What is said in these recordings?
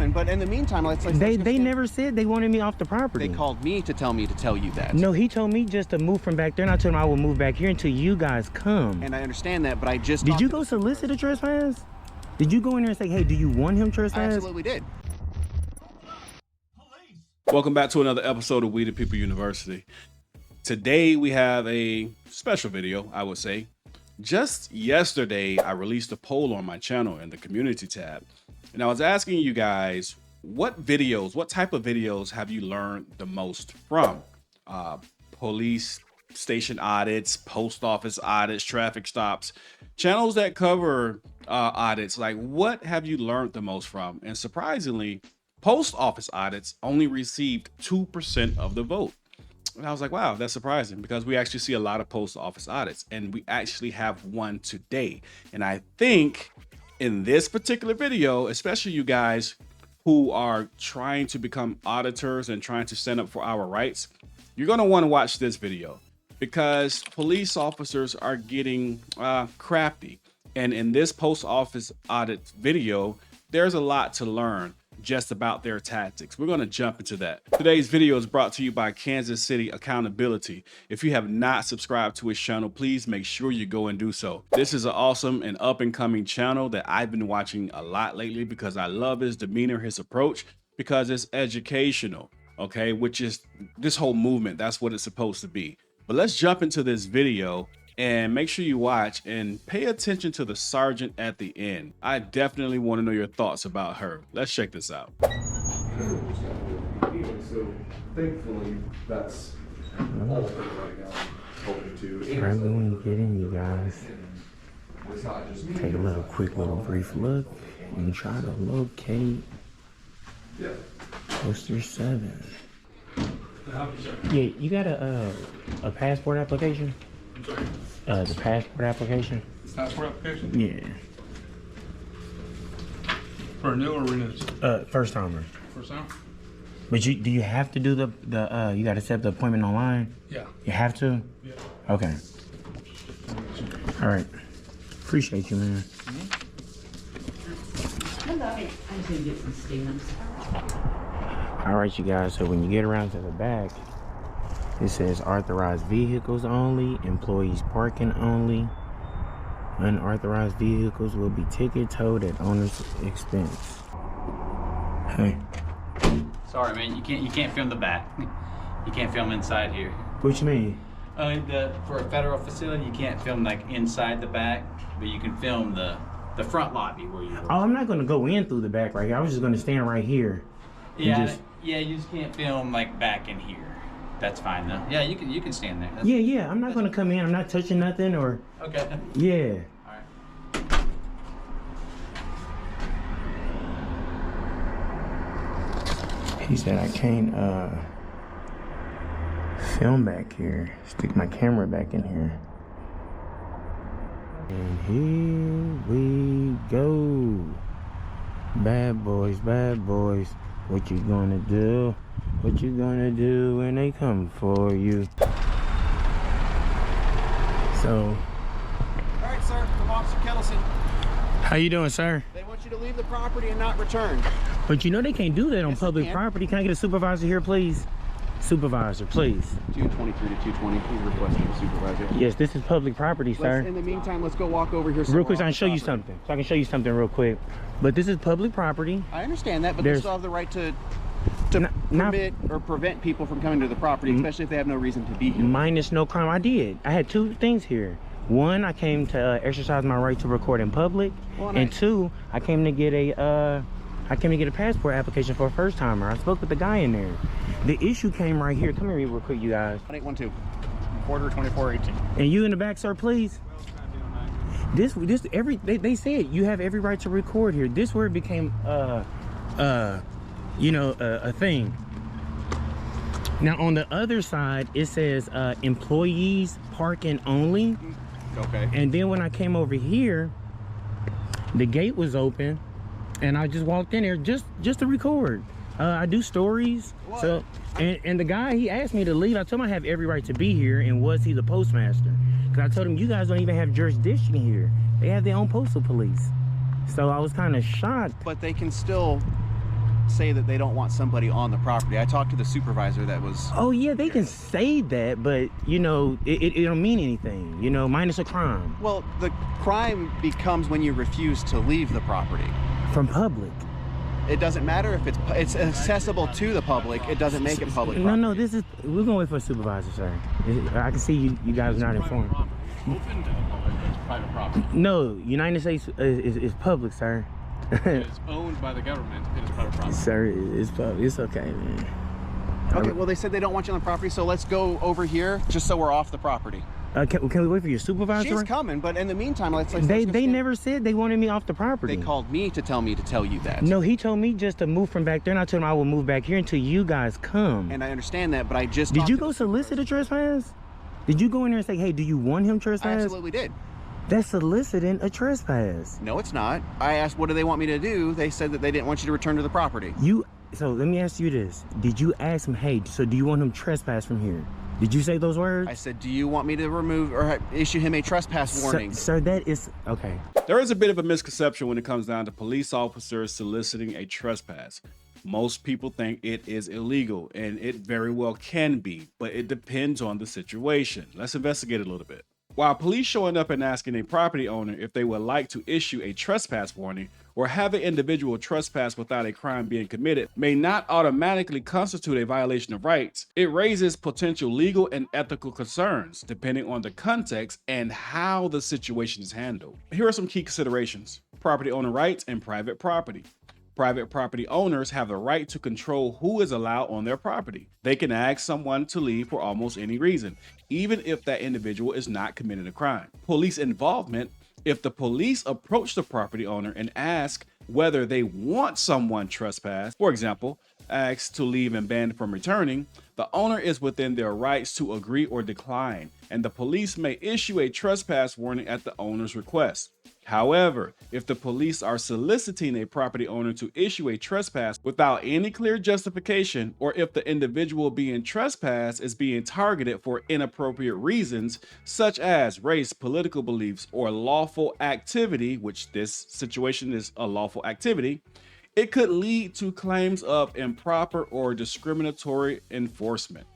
person, but in the meantime, let's they never said they wanted me off the property. They called me to tell you that. No, he told me just to move from back there, and I told him I will move back here until you guys come. And I understand that, but I just did you go solicit a trespass? Did you go in there and say, hey, do you want him trespass? I absolutely did. Welcome back to another episode of We the People University. Today we have a special video, I would say. Just yesterday, I released a poll on my channel in the community tab, and I was asking you guys, what type of videos have you learned the most from? Police station audits, post office audits, traffic stops, channels that cover audits. Like, what have you learned the most from? And surprisingly, post office audits only received 2% of the vote. And I was like, wow, that's surprising, because we actually see a lot of post office audits, and we actually have one today. And I think in this particular video, especially you guys who are trying to become auditors and trying to stand up for our rights, you're going to want to watch this video, because police officers are getting crafty. And in this post office audit video, there's a lot to learn just about their tactics. We're going to jump into that. Today's video is brought to you by Kansas City Accountability. If you have not subscribed to his channel, please make sure you go and do so. This is an awesome and up and coming channel that I've been watching a lot lately, because I love his demeanor, his approach, because it's educational, okay? Which is this whole movement. That's what it's supposed to be. But let's jump into this video and make sure you watch and pay attention to the sergeant at the end. I definitely want to know your thoughts about her. Let's check this out. So thankfully, that's all that I'm hoping to. Right when we get in, you guys, take a little quick little brief look and try to locate poster 7. Yeah, you got a passport application? I'm sorry? The passport application? Passport application? Yeah. For new or renewed? First timer. First time? But do you have to do the you got to set the appointment online? Yeah. You have to? Yeah. Okay. All right. Appreciate you, man. I love it. I just need to get some stamps. All right, you guys. So when you get around to the back, it says authorized vehicles only, employees parking only. Unauthorized vehicles will be ticket towed at owner's expense. Hey. Sorry, man. You can't film the back. You can't film inside here. What you mean? For a federal facility, you can't film like inside the back, but you can film the front lobby where you work. Oh, I'm not gonna go in through the back right here. I was just gonna stand right here. Yeah, you just can't film like back in here. That's fine though. Yeah, you can stand there. Yeah. I'm not gonna come in. I'm not touching nothing or. Okay. Yeah. All right. He said I can't film back here. Stick my camera back in here. And here we go. Bad boys, bad boys. What you gonna do? What you gonna do when they come for you? So. All right, sir. From Officer Kellison. How you doing, sir? They want you to leave the property and not return. But you know they can't do that on Yes, public they can. property. Can I get a supervisor here, please? Supervisor, please. 223 to 220. Please requesting a supervisor. Yes, this is public property, sir. In the meantime, let's go walk over here. Real quick, so I can show you something. So I can show you something real quick. But this is public property. I understand that, but they still have the right to permit or prevent people from coming to the property, especially if they have no reason to be here. Minus no crime. I did. I had 2 things here. 1, I came to exercise my right to record in public, and 2, I came to get a passport application for a first timer. I spoke with the guy in there. The issue came right here. Come here real quick, you guys. 1812. Quarter 2418. And you in the back, sir, please. They said you have every right to record here. This where it became a thing. Now on the other side it says employees parking only. Okay. And then when I came over here, the gate was open and I just walked in there just to record. I do stories. What? So and the guy, he asked me to leave. I told him I have every right to be here, and was he the postmaster? Because I told him you guys don't even have jurisdiction here. They have their own postal police. So I was kind of shocked. But they can still say that they don't want somebody on the property. I talked to the supervisor that was... Oh yeah, they can say that, but you know, it don't mean anything, you know, minus a crime. Well, the crime becomes when you refuse to leave the property. From public. It doesn't matter if it's accessible to the public. It doesn't make it public property. No, we're gonna wait for a supervisor, sir. I can see you guys are not informed. Open to the public, it's private property. No, United States is public, sir. It's owned by the government. It is private property. Sir, it's public. It's okay, man. Okay, well, they said they don't want you on the property, so let's go over here just so we're off the property. Can we wait for your supervisor? She's coming, but in the meantime, let's they never said they wanted me off the property. They called me to tell you that. No, he told me just to move from back there, and I told him I will move back here until you guys come. And I understand that, but I just... Did you go solicit a trespass? Did you go in there and say, hey, do you want him trespass? I absolutely did. That's soliciting a trespass. No, it's not. I asked, what do they want me to do? They said that they didn't want you to return to the property. So let me ask you this. Did you ask him, hey, so do you want him trespass from here? Did you say those words? I said, do you want me to remove or issue him a trespass warning? Sir, that is, okay. There is a bit of a misconception when it comes down to police officers soliciting a trespass. Most people think it is illegal, and it very well can be, but it depends on the situation. Let's investigate a little bit. While police showing up and asking a property owner if they would like to issue a trespass warning or have an individual trespass without a crime being committed may not automatically constitute a violation of rights, it raises potential legal and ethical concerns depending on the context and how the situation is handled. Here are some key considerations: property owner rights and private property. Private property owners have the right to control who is allowed on their property. They can ask someone to leave for almost any reason, even if that individual is not committing a crime. Police involvement: if the police approach the property owner and ask whether they want someone trespassed, for example, asked to leave and banned from returning, the owner is within their rights to agree or decline, and the police may issue a trespass warning at the owner's request. However, if the police are soliciting a property owner to issue a trespass without any clear justification, or if the individual being trespassed is being targeted for inappropriate reasons, such as race, political beliefs, or lawful activity, which this situation is a lawful activity, it could lead to claims of improper or discriminatory enforcement.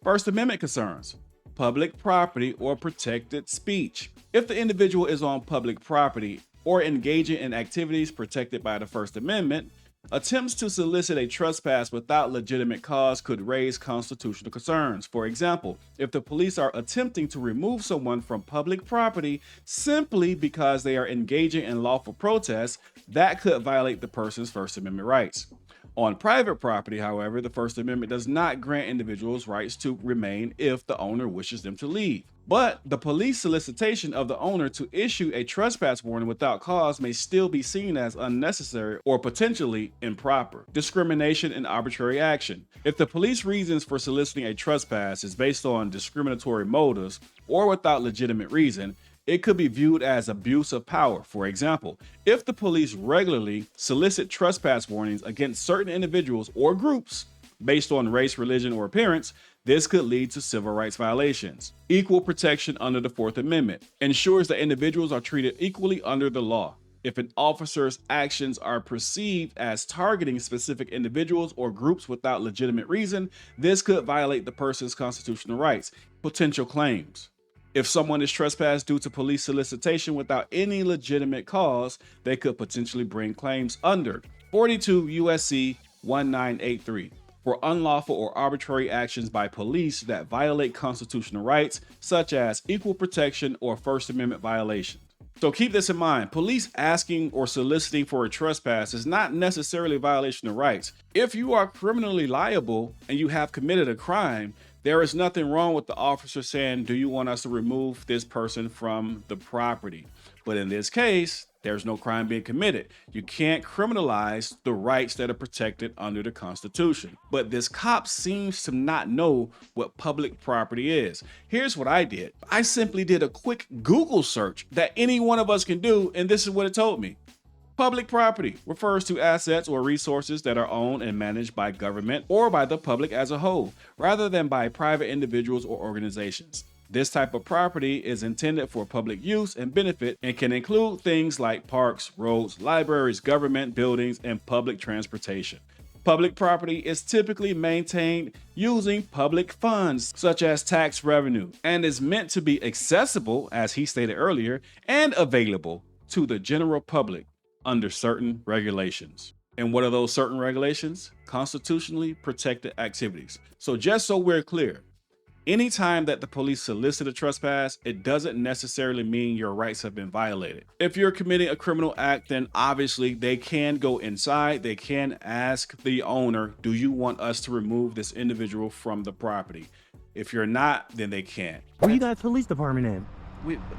First Amendment concerns: public property or protected speech. If the individual is on public property or engaging in activities protected by the First Amendment, attempts to solicit a trespass without legitimate cause could raise constitutional concerns. For example, if the police are attempting to remove someone from public property simply because they are engaging in lawful protests, that could violate the person's First Amendment rights. On private property, however, the First Amendment does not grant individuals rights to remain if the owner wishes them to leave. But the police solicitation of the owner to issue a trespass warning without cause may still be seen as unnecessary or potentially improper. Discrimination and arbitrary action. If the police reasons for soliciting a trespass is based on discriminatory motives or without legitimate reason, it could be viewed as abuse of power. For example, if the police regularly solicit trespass warnings against certain individuals or groups based on race, religion, or appearance, this could lead to civil rights violations. Equal protection under the Fourth Amendment ensures that individuals are treated equally under the law. If an officer's actions are perceived as targeting specific individuals or groups without legitimate reason, this could violate the person's constitutional rights. Potential claims. If someone is trespassed due to police solicitation without any legitimate cause, they could potentially bring claims under 42 U.S.C. 1983 for unlawful or arbitrary actions by police that violate constitutional rights, such as equal protection or First Amendment violations. So keep this in mind. Police asking or soliciting for a trespass is not necessarily a violation of rights. If you are criminally liable and you have committed a crime, there is nothing wrong with the officer saying, do you want us to remove this person from the property? But in this case, there's no crime being committed. You can't criminalize the rights that are protected under the Constitution. But this cop seems to not know what public property is. Here's what I did. I simply did a quick Google search that any one of us can do, and this is what it told me. Public property refers to assets or resources that are owned and managed by government or by the public as a whole, rather than by private individuals or organizations. This type of property is intended for public use and benefit and can include things like parks, roads, libraries, government buildings, and public transportation. Public property is typically maintained using public funds, such as tax revenue, and is meant to be accessible, as he stated earlier, and available to the general public under certain regulations. And what are those certain regulations? Constitutionally protected activities. So just so we're clear, anytime that the police solicit a trespass, it doesn't necessarily mean your rights have been violated. If you're committing a criminal act, then obviously they can go inside, they can ask the owner, do you want us to remove this individual from the property? If you're not, then they can't. Where you got police department at?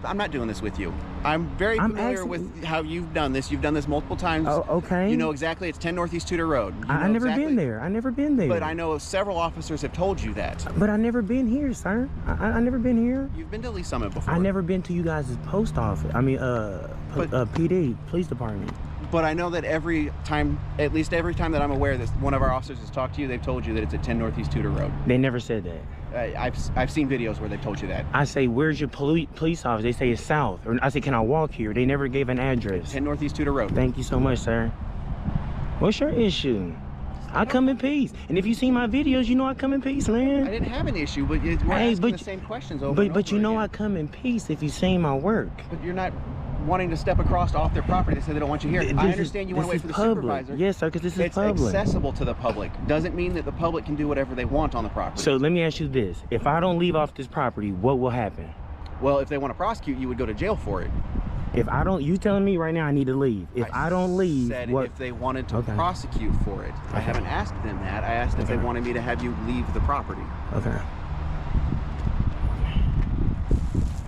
I'm not doing this with you. I'm very familiar with how you've done this. You've done this multiple times. Oh, okay. You know exactly. It's 10 Northeast Tudor Road. I never been there. I never been there. But I know several officers have told you that. But I never been here, sir. I never been here. You've been to Lee Summit before. I never been to you guys' post office. I mean, PD, police department. But I know that every time, at least every time that I'm aware that one of our officers has talked to you, they've told you that it's at 10 Northeast Tudor Road. They never said that. I've seen videos where they've told you that. I say, where's your police office? They say it's south. Or I say, can I walk here? They never gave an address. 10 Northeast Tudor Road. Thank you so much, sir. What's your issue? I come in peace. And if you see my videos, you know I come in peace, man. I didn't have an issue, but we're asking the same questions over and over But you know again. I come in peace if you see my work. But you're not wanting to step across off their property. They say they don't want you here. I understand you want to wait for the supervisor. Yes, sir, because this is public. It's accessible to the public. Doesn't mean that the public can do whatever they want on the property. So let me ask you this. If I don't leave off this property, what will happen? Well, if they want to prosecute, you would go to jail for it. If I don't, you telling me right now I need to leave. If I don't leave, said what? If they wanted to prosecute for it. I haven't asked them that. I asked if they wanted me to have you leave the property. Okay.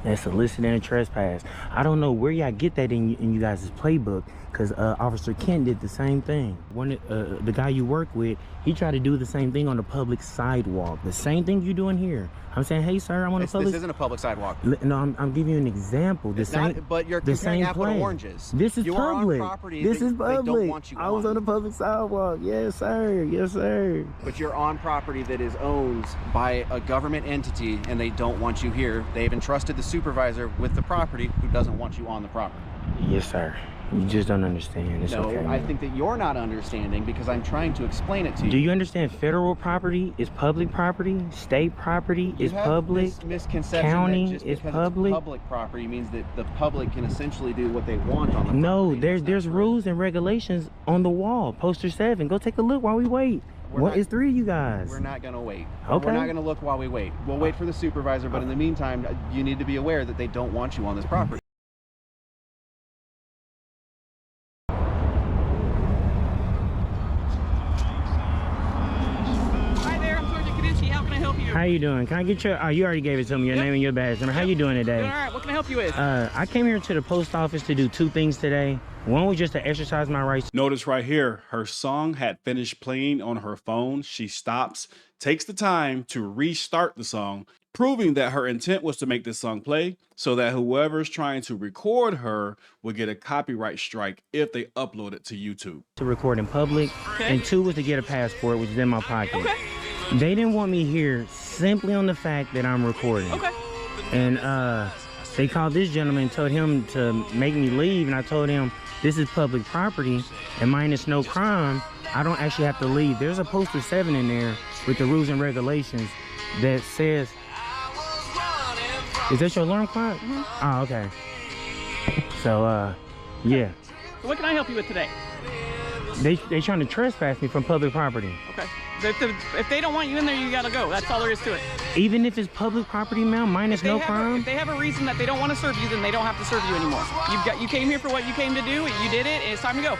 That's soliciting a trespass. I don't know where y'all get that in you guys' playbook, because Officer Kent did the same thing. The guy you work with, he tried to do the same thing on the public sidewalk. The same thing you're doing here. I'm saying, hey, sir, I'm on a public... This isn't a public sidewalk. No, I'm giving you an example. But you're comparing apple to oranges. This is public. On property this is public. They don't want you I was on the public sidewalk. Yes, sir. Yes, sir. But you're on property that is owned by a government entity, and they don't want you here. They've entrusted the supervisor with the property who doesn't want you on the property. Yes, sir. You just don't understand. It's okay. I think that you're not understanding because I'm trying to explain it to you. Do you understand federal property is public property? State property is public? This misconception county that just is because public? it's public property means that the public can essentially do what they want on the property. No, there's rules and regulations on the wall. Poster 7. Go take a look while we wait. It's 3 of you guys. We're not going to wait. Okay. We're not going to look while we wait. We'll wait for the supervisor, but in the meantime, you need to be aware that they don't want you on this property. How you doing? Can I get your... Oh, you already gave it to me, your name and your badge number. How you doing today? All right, what can I help you with? I came here to the post office to do 2 things today. One was just to exercise my rights. Notice right here, her song had finished playing on her phone. She stops, takes the time to restart the song, proving that her intent was to make this song play so that whoever's trying to record her would get a copyright strike if they upload it to YouTube. To record in public, and 2 was to get a passport, which is in my pocket. They didn't want me here simply on the fact that I'm recording. And they called this gentleman and told him to make me leave, and I told him this is public property and minus no crime, I don't actually have to leave. There's a poster 7 in there with the rules and regulations that says... Is that your alarm clock? Oh, okay. So, yeah. So what can I help you with today? They trying to trespass me from public property. Okay. If they don't want you in there, you gotta go. That's all there is to it. Even if it's public property, ma'am, minus no crime? If they have a reason that they don't want to serve you, then they don't have to serve you anymore. You came here for what you came to do. You did it, and it's time to go.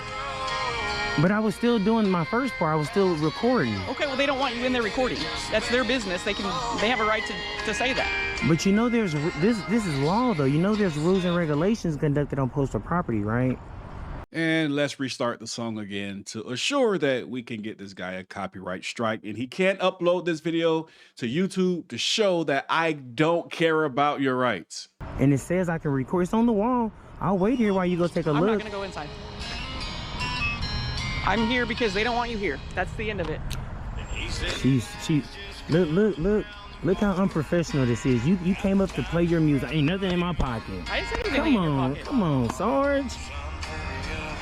But I was still doing my first part. I was still recording. Okay, well, they don't want you in there recording. That's their business. They have a right to say that. But you know, this is law, though. You know, there's rules and regulations conducted on postal property, right? And let's restart the song again to assure that we can get this guy a copyright strike and he can't upload this video to YouTube to show that I don't care about your rights. And it says I can record. It's on the wall. I'll wait here while you go take a look. I'm not gonna go inside. I'm here because they don't want you here. That's the end of it. Look how unprofessional this is. You came up to play your music. Ain't nothing in my pocket. I didn't say anything in your pocket. Come on, Sarge.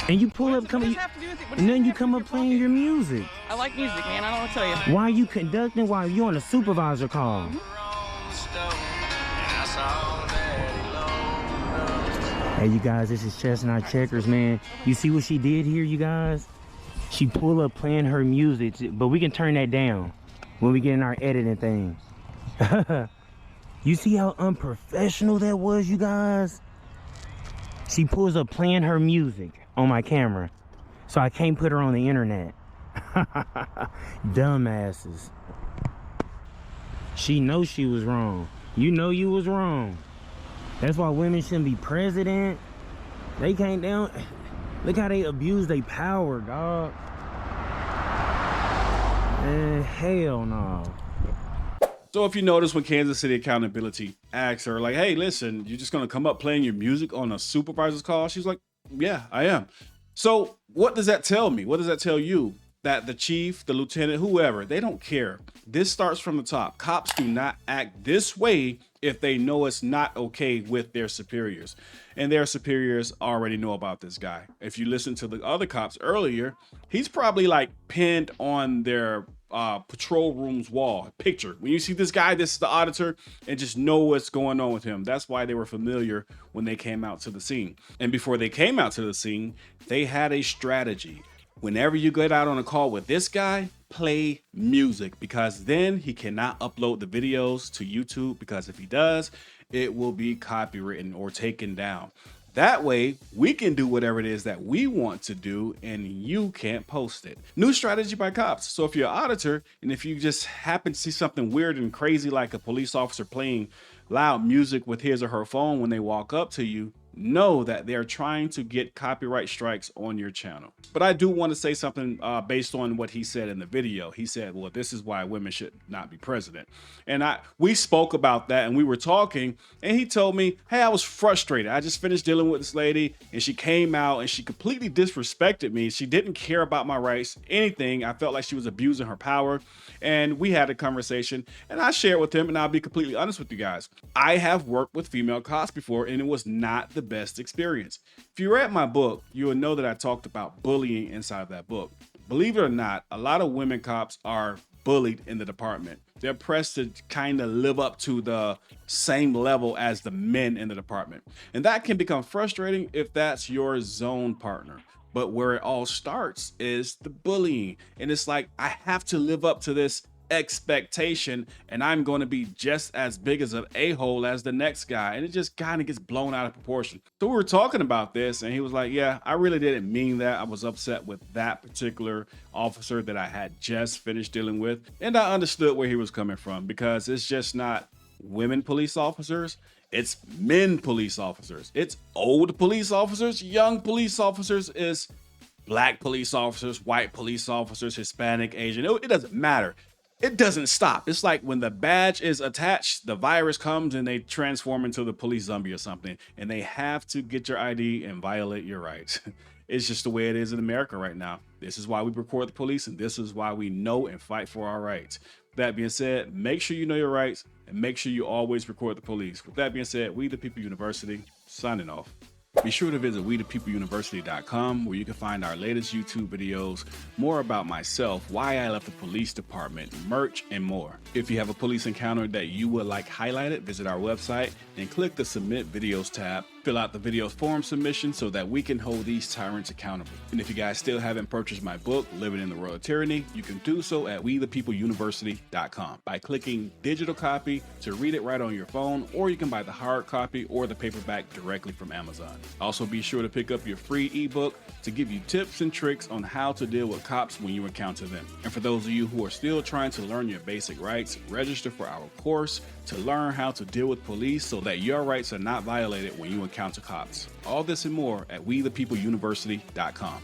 And you pull up, and then you come up playing your music. I like music, man. I don't know what to tell you. Why are you conducting while you on a supervisor call? Hey, you guys, this is Chestnut Checkers, man. You see what she did here, you guys? She pulled up playing her music, but we can turn that down when we get in our editing thing. You see how unprofessional that was, you guys? She pulls up playing her music on my camera, so I can't put her on the internet. Dumbasses. She knows she was wrong. You know you was wrong. That's why women shouldn't be president. They can't down. Look how they abuse their power, dog. Hell no. So if you notice when Kansas City Accountability asks her, like, hey, listen, you're just going to come up playing your music on a supervisor's call? She's like, yeah, I am. So what does that tell me? What does that tell you? That the chief, the lieutenant, whoever, they don't care. This starts from the top. Cops do not act this way if they know it's not okay with their superiors. And their superiors already know about this guy. If you listen to the other cops earlier, he's probably like pinned on their patrol room's wall picture. When you see this guy, this is the auditor, and just know what's going on with him. That's why they were familiar when they came out to the scene. And before they came out to the scene, they had a strategy. Whenever you get out on a call with this guy, play music, because then he cannot upload the videos to YouTube, because if he does, it will be copywritten or taken down. That way, we can do whatever it is that we want to do and you can't post it. New strategy by cops. So if you're an auditor and if you just happen to see something weird and crazy like a police officer playing loud music with his or her phone when they walk up to you, know that they're trying to get copyright strikes on your channel. But I do want to say something based on what he said in the video. He said, well, this is why women should not be president. And we spoke about that and we were talking, and he told me, hey, I was frustrated. I just finished dealing with this lady and she came out and she completely disrespected me. She didn't care about my rights, anything. I felt like she was abusing her power. And we had a conversation and I shared with him, and I'll be completely honest with you guys. I have worked with female cops before and it was not the best experience. If you read my book, you will know that I talked about bullying inside of that book. Believe it or not, a lot of women cops are bullied in the department. They're pressed to kind of live up to the same level as the men in the department. And that can become frustrating if that's your zone partner. But where it all starts is the bullying. And it's like, I have to live up to this expectation and I'm going to be just as big as an a-hole as the next guy, and it just kind of gets blown out of proportion. So we were talking about this and he was like, yeah, I really didn't mean that. I was upset with that particular officer that I had just finished dealing with, and I understood where he was coming from, because it's just not women police officers, it's men police officers, it's old police officers, young police officers, it's black police officers, white police officers, Hispanic, Asian. It doesn't matter. It doesn't stop. It's like when the badge is attached, the virus comes and they transform into the police zombie or something, and they have to get your ID and violate your rights. It's just the way it is in America right now. This is why we record the police, and this is why we know and fight for our rights. That being said, make sure you know your rights and make sure you always record the police. With that being said, We the People University, signing off. Be sure to visit WeThePeopleUniversity.com, where you can find our latest YouTube videos, more about myself, why I left the police department, merch, and more. If you have a police encounter that you would like highlighted, visit our website and click the Submit Videos tab. Fill out the videos form submission so that we can hold these tyrants accountable. And if you guys still haven't purchased my book, Living in the World of Tyranny, you can do so at WeThePeopleUniversity.com by clicking digital copy to read it right on your phone, or you can buy the hard copy or the paperback directly from Amazon. Also, be sure to pick up your free ebook to give you tips and tricks on how to deal with cops when you encounter them. And for those of you who are still trying to learn your basic rights, register for our course to learn how to deal with police so that your rights are not violated when you encounter cops. All this and more at WeThePeopleUniversity.com.